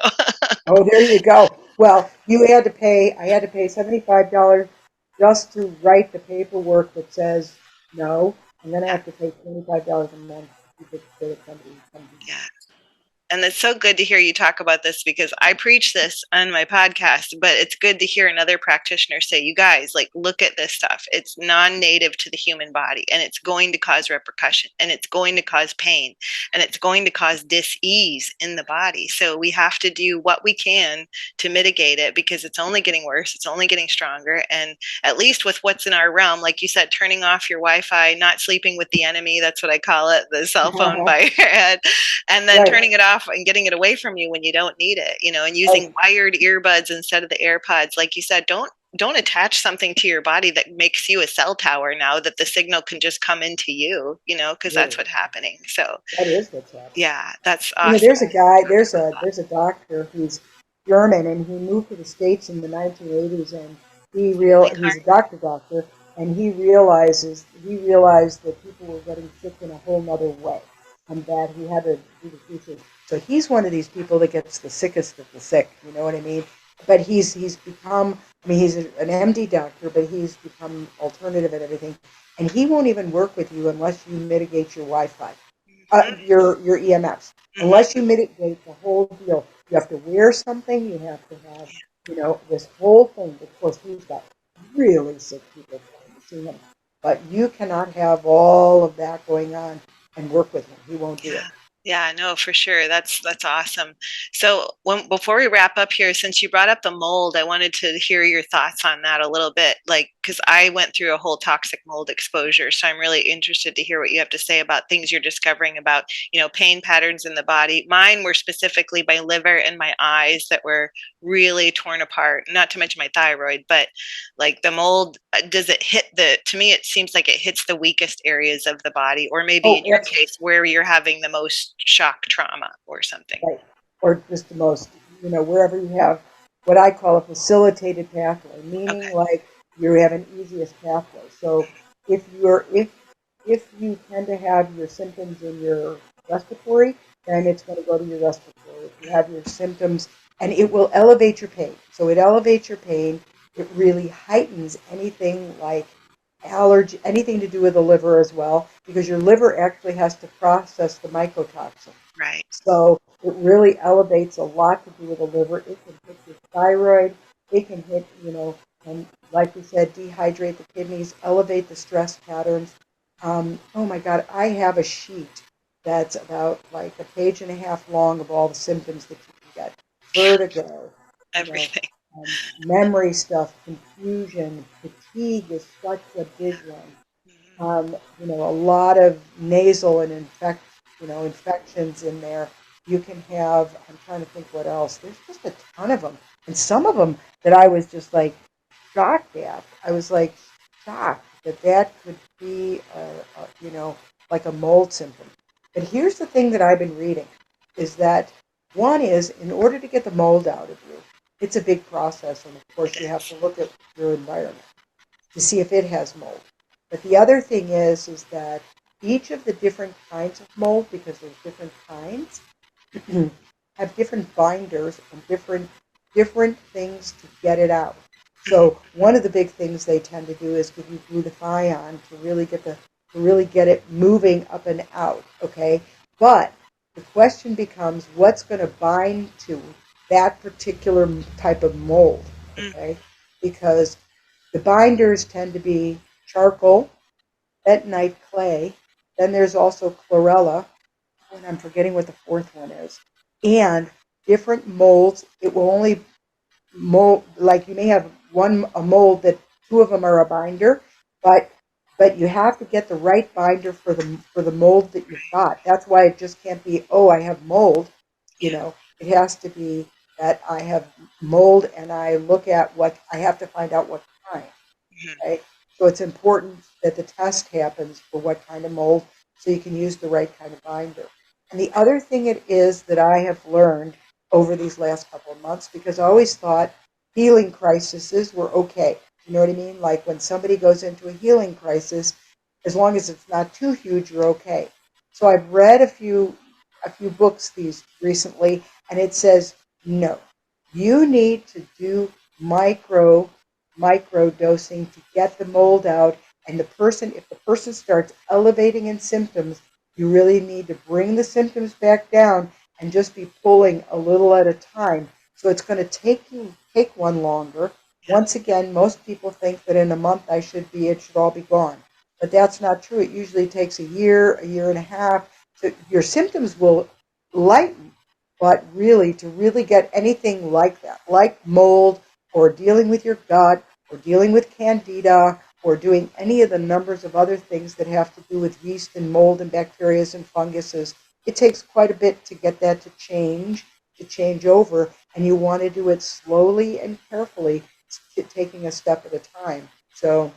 Oh, there you go. Well, I had to pay $75 just to write the paperwork that says no, and then I yeah, have to pay $25 a month to keep it so that somebody comes in. yeah. And it's so good to hear you talk about this because I preach this on my podcast, but it's good to hear another practitioner say, you guys, like, look at this stuff. It's non native to the human body and it's going to cause repercussion and it's going to cause pain and it's going to cause dis-ease in the body. So we have to do what we can to mitigate it because it's only getting worse. It's only getting stronger. And at least with what's in our realm, like you said, turning off your Wi Fi, not sleeping with the enemy, that's what I call it, the cell phone by your head, and then Right, turning it off and getting it away from you when you don't need it, and right. using wired earbuds instead of the AirPods. Like you said, don't attach something to your body that makes you a cell tower now that the signal can just come into you, because Yeah, that's what's happening. So that is what's happening. yeah, that's awesome. There's a guy, there's a doctor who's German, and he moved to the States in the 1980s, and he's a doctor, and he realized that people were getting sick in a whole other way, and that he had to do the research. So he's one of these people that gets the sickest of the sick. You know what I mean? But he's become. I mean, he's an MD doctor, but he's become alternative and everything, and he won't even work with you unless you mitigate your Wi-Fi, Mm-hmm, your EMFs. mm-hmm. Unless you mitigate the whole deal, you have to wear something. You have to have, this whole thing. Of course, he's got really sick people coming to see him, but you cannot have all of that going on and work with him. He won't do it. Yeah. Yeah, no, for sure. That's awesome. So before we wrap up here, since you brought up the mold, I wanted to hear your thoughts on that a little bit. Like, because I went through a whole toxic mold exposure. So I'm really interested to hear what you have to say about things you're discovering about, pain patterns in the body. Mine were specifically my liver and my eyes that were really torn apart, not to mention my thyroid, but like the mold, does it hit to me, it seems like it hits the weakest areas of the body, or maybe Oh, in your absolutely. case, where you're having the most shock trauma or something. Right. Or just the most, wherever you have what I call a facilitated pathway, Okay. meaning like you have an easiest pathway. So if you tend to have your symptoms in your respiratory, then it's going to go to your respiratory. If you have your symptoms, and it will elevate your pain. So it elevates your pain. It really heightens anything like allergy, anything to do with the liver as well, because your liver actually has to process the mycotoxin. Right. So it really elevates a lot to do with the liver. It can hit your thyroid. It can hit, and like we said, dehydrate the kidneys, elevate the stress patterns. Oh my God, I have a sheet that's about like a page and a half long of all the symptoms that you can get. Vertigo, you know, Everything. memory stuff, confusion, fatigue is such a big one. A lot of nasal and infections in there. You can have, I'm trying to think what else. There's just a ton of them. And some of them that I was just like shocked at. I was like shocked that could be, like a mold symptom. But here's the thing that I've been reading is that one is in order to get the mold out of you, it's a big process. And of It course, you have is. to look at your environment to see if it has mold. But the other thing is that each of the different kinds of mold, because there's different kinds, have different binders and different things to get it out. So one of the big things they tend to do is give you glutathione to really get it moving up and out. Okay, but the question becomes what's going to bind to that particular type of mold, Mm. okay? Because the binders tend to be charcoal, bentonite clay, then there's also chlorella, and I'm forgetting what the fourth one is, and different molds. It will only mold, like you may have a mold that two of them are a binder, but you have to get the right binder for the mold that you've got. That's why it just can't be, oh, I have mold. You Yeah. know, it has to be that I have mold, and I look at what I have to find out what kind. Mhm. Okay, so it's important that the test happens for what kind of mold, so you can use the right kind of binder. And the other thing it is that I have learned over these last couple of months, because I always thought healing crises were okay. You know what I mean? Like when somebody goes into a healing crisis, as long as it's not too huge, you're okay. So I've read a few books these recently, and it says no. You need to do micro dosing to get the mold out. And if the person starts elevating in symptoms, you really need to bring the symptoms back down and just be pulling a little at a time. So it's going to take one longer. Yeah. Once again, most people think that in a month it should all be gone. But that's not true. It usually takes a year and a half. So your symptoms will lighten, but really to really get anything like that, like mold or dealing with your gut or dealing with candida or doing any of the numbers of other things that have to do with yeast and mold and bacteria and funguses, it takes quite a bit to get that to change over, and you want to do it slowly and carefully, taking a step at a time. So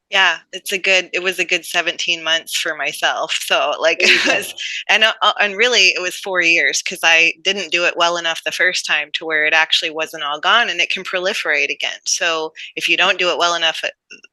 Yeah, it was a good 17 months for myself. So like there you it go. was, and really it was 4 years because I didn't do it well enough the first time to where it actually wasn't all gone and it can proliferate again. So if you don't do it well enough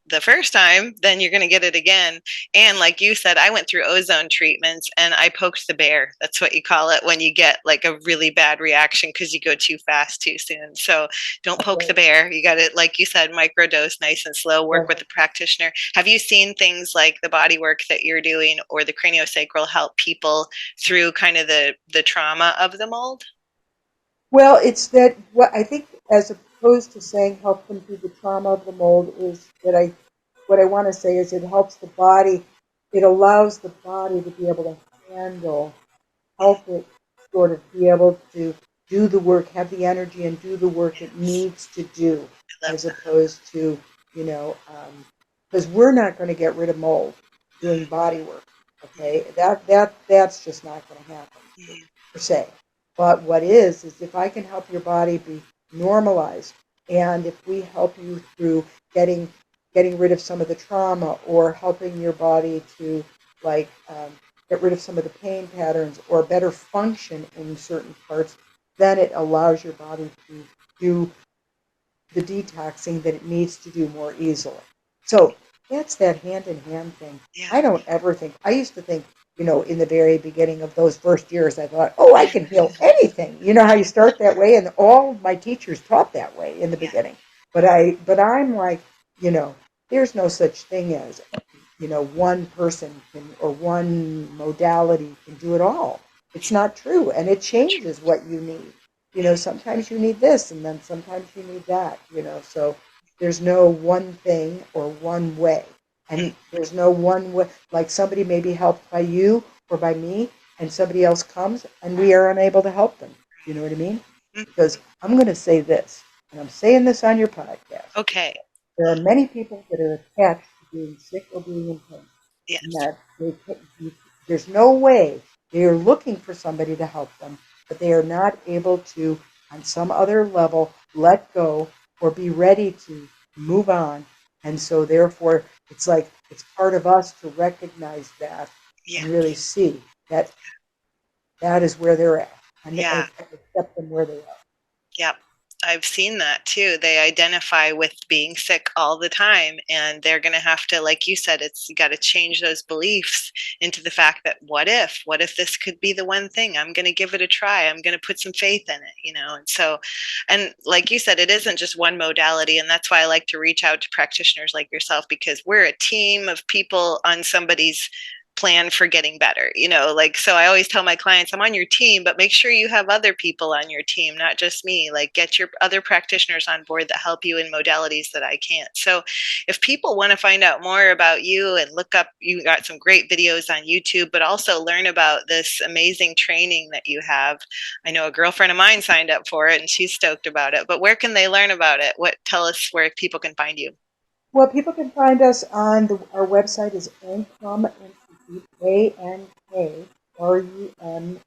the first time, then you're going to get it again. And like you said, I went through ozone treatments and I poked the bear. That's what you call it when you get like a really bad reaction because you go too fast too soon. So don't poke the Right. bear. You got to, like you said, microdose nice and slow, work Right. with the practitioner. Have you seen things like the body work that you're doing or the craniosacral help people through kind of the trauma of the mold? Well, it's that what I think, as opposed to saying help them through the trauma of the mold, is that what I want to say is it helps the body, it allows the body to be able to handle, help it sort of be able to do the work, have the energy and do the work it Yes, needs to do, I love as opposed to, you know, because we're not going to get rid of mold doing body work. Okay, that's just not going to happen that. per se. But what is if I can help your body be normalized, and if we help you through getting getting rid of some of the trauma, or helping your body to like get rid of some of the pain patterns or better function in certain parts, then it allows your body to do the detoxing that it needs to do more easily. So that's that hand in hand thing. Yeah. I don't ever think, I used to think, in the very beginning of those first years, I thought, oh, I can heal anything. You know how you start that way? And all my teachers taught that way in the Yeah. beginning. But I'm like, you know, there's no such thing as, one person can, or one modality can do it all. It's not true. And it changes what you need. Sometimes you need this, and then sometimes you need that. So there's no one thing or one way. And there's no one way, like somebody may be helped by you or by me, and somebody else comes and we are unable to help them. You know what I mean? Mm. Because I'm going to say this, and I'm saying this on your podcast. Okay. There are many people that are attached to being sick or being in pain, and Yes. that there's no way they are looking for somebody to help them, but they are not able to, on some other level, let go or be ready to move on. And so, therefore, it's like it's part of us to recognize that Yeah. and really see that that is where they're at, and Yeah. accept them where they are. Yep. I've seen that too. They identify with being sick all the time, and they're going to have to, like you said, you got to change those beliefs into the fact that what if this could be the one thing? I'm going to give it a try. I'm going to put some faith in it. And so, and like you said, it isn't just one modality. And that's why I like to reach out to practitioners like yourself because we're a team of people on somebody's plan for getting better, like, so I always tell my clients, I'm on your team, but make sure you have other people on your team, not just me. Like, get your other practitioners on board that help you in modalities that I can't. So if people want to find out more about you and look up, you got some great videos on YouTube, but also learn about this amazing training that you have. I know a girlfriend of mine signed up for it and she's stoked about it, but where can they learn about it? Tell us where people can find you. Well, people can find us on our website is Ankrum Institute, ANKRUM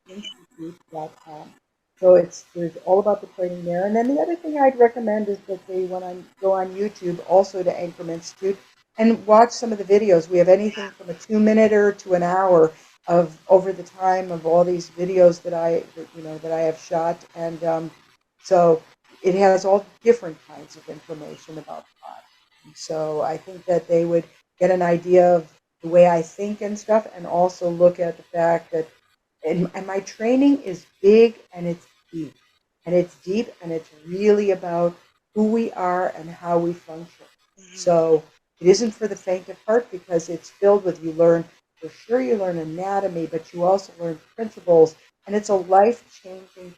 Institute.com. So there's all about the training there. And then the other thing I'd recommend is that they want to go on YouTube also to Ankrum Institute and watch some of the videos. We have anything from a 2-minute to an hour of over the time of all these videos that I have shot, and so it has all different kinds of information about the body. So I think that they would get an idea of the way I think and stuff, and also look at the fact that, and my training is big and it's deep. And it's deep and it's really about who we are and how we function. So it isn't for the faint of heart, because it's filled with, you learn anatomy, but you also learn principles, and it's a life-changing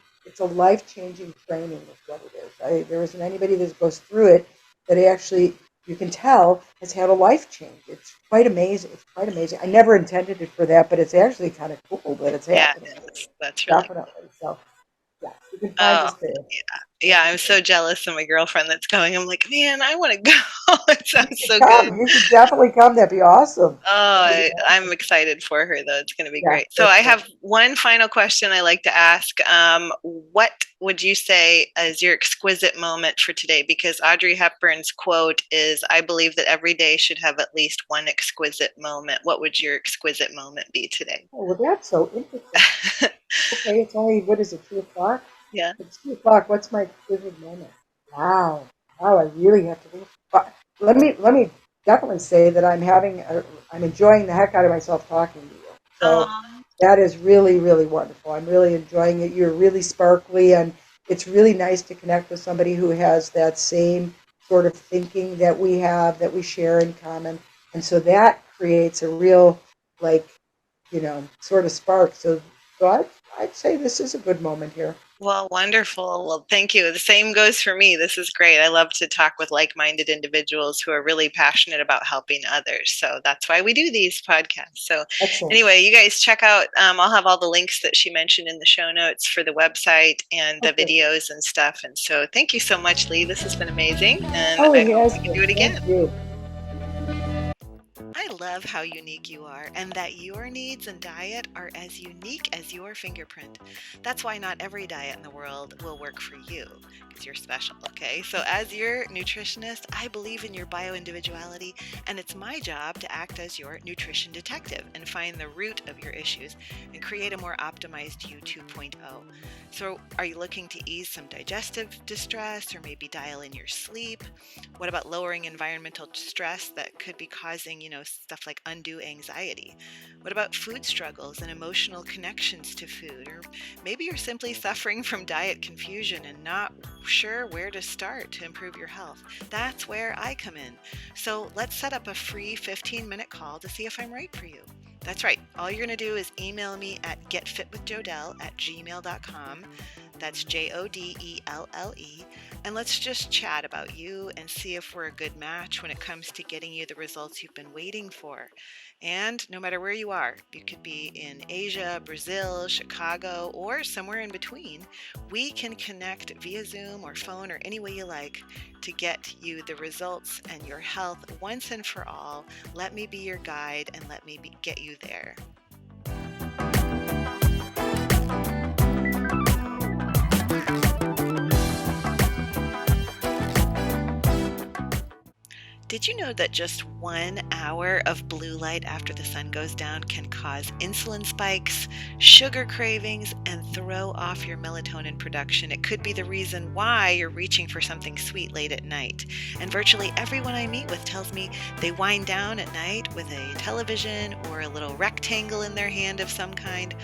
training is what it is. There isn't anybody that goes through it that actually, you can tell, has had a life change. It's quite amazing. I never intended it for that, but it's actually kind of cool that it's happening. That's really definitely cool. So, yeah, you can find us there. Yeah, I'm so jealous of my girlfriend that's going. I'm like, man, I want to go. It sounds so good. good. You should definitely come. That'd be awesome. I'm excited for her, though. It's going to be great. So I have one final question I like to ask. What would you say is your exquisite moment for today? Because Audrey Hepburn's quote is, I believe that every day should have at least one exquisite moment. What would your exquisite moment be today? Oh, well, that's so interesting. Okay, it's only, what is it, 2 o'clock? Yeah. It's 2 o'clock. What's my exquisite moment? Wow, I really have to think. Let me definitely say that I'm enjoying the heck out of myself talking to you. So that is really, really wonderful. I'm really enjoying it. You're really sparkly, and it's really nice to connect with somebody who has that same sort of thinking that we have, that we share in common. And so that creates a real, sort of spark. So I'd say this is a good moment here. Well, wonderful. Well, thank you. The same goes for me. This is great. I love to talk with like-minded individuals who are really passionate about helping others. So that's why we do these podcasts. So Anyway, you guys check out, I'll have all the links that she mentioned in the show notes for the website and the videos and stuff. And so thank you so much, Leigh. This has been amazing. And I hope we can do it again. Thank you. I love how unique you are, and that your needs and diet are as unique as your fingerprint. That's why not every diet in the world will work for you, because you're special, okay? So as your nutritionist, I believe in your bio-individuality, and it's my job to act as your nutrition detective and find the root of your issues and create a more optimized you 2.0. So are you looking to ease some digestive distress, or maybe dial in your sleep? What about lowering environmental stress that could be causing, stuff like undue anxiety? What about food struggles and emotional connections to food? Or maybe you're simply suffering from diet confusion and not sure where to start to improve your health. That's where I come in. So let's set up a free 15-minute call to see if I'm right for you. That's right. All you're going to do is email me at getfitwithjodelle@gmail.com. That's JODELLE. And let's just chat about you and see if we're a good match when it comes to getting you the results you've been waiting for. And no matter where you are, you could be in Asia, Brazil, Chicago, or somewhere in between, we can connect via Zoom or phone or any way you like to get you the results and your health once and for all. Let me be your guide and let me get you there. Did you know that just 1 hour of blue light after the sun goes down can cause insulin spikes, sugar cravings, and throw off your melatonin production? It could be the reason why you're reaching for something sweet late at night. And virtually everyone I meet with tells me they wind down at night with a television or a little rectangle in their hand of some kind.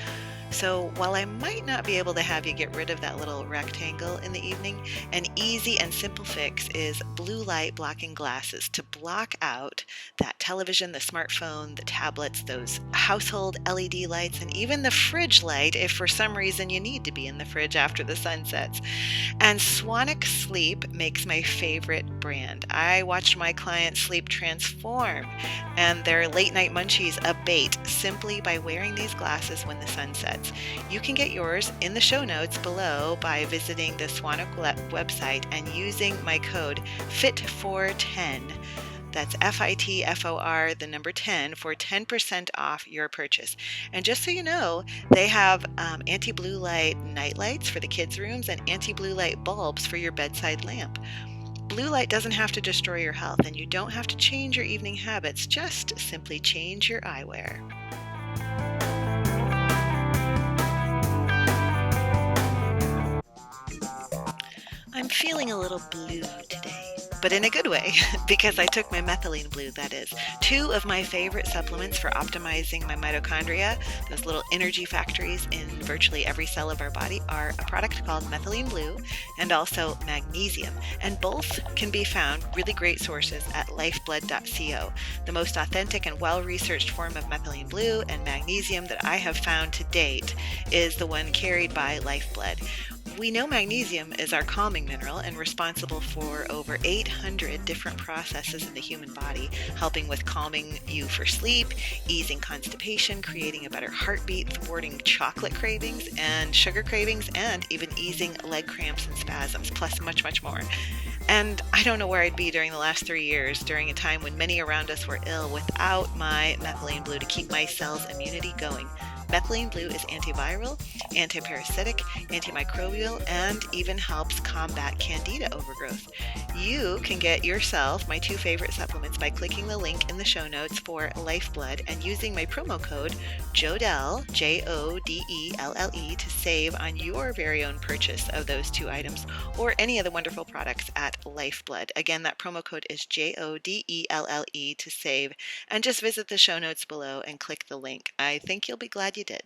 So while I might not be able to have you get rid of that little rectangle in the evening, an easy and simple fix is blue light blocking glasses to block out that television, the smartphone, the tablets, those household LED lights, and even the fridge light if for some reason you need to be in the fridge after the sun sets. And Swannick Sleep makes my favorite brand. I watched my clients' sleep transform and their late night munchies abate simply by wearing these glasses when the sun sets. You can get yours in the show notes below by visiting the Swannick website and using my code FITFOR10. That's FITFOR, the number 10, for 10% off your purchase. And just so you know, they have anti-blue light night lights for the kids' rooms and anti-blue light bulbs for your bedside lamp. Blue light doesn't have to destroy your health, and you don't have to change your evening habits, just simply change your eyewear. I'm feeling a little blue today, but in a good way, because I took my methylene blue, that is. Two of my favorite supplements for optimizing my mitochondria, those little energy factories in virtually every cell of our body, are a product called methylene blue and also magnesium. And both can be found, really great sources, at lifeblood.co. The most authentic and well-researched form of methylene blue and magnesium that I have found to date is the one carried by LIFEBLUD. We know magnesium is our calming mineral and responsible for over 800 different processes in the human body, helping with calming you for sleep, easing constipation, creating a better heartbeat, thwarting chocolate cravings and sugar cravings, and even easing leg cramps and spasms, plus much, much more. And I don't know where I'd be during the last 3 years, during a time when many around us were ill, without my methylene blue to keep my cells' immunity going. Methylene blue is antiviral, antiparasitic, antimicrobial, and even helps combat candida overgrowth. You can get yourself my two favorite supplements by clicking the link in the show notes for LIFEBLUD and using my promo code JODELLE, JODELLE, to save on your very own purchase of those two items or any of the wonderful products at LIFEBLUD. Again, that promo code is JODELLE to save, and just visit the show notes below and click the link. I think you'll be glad you did.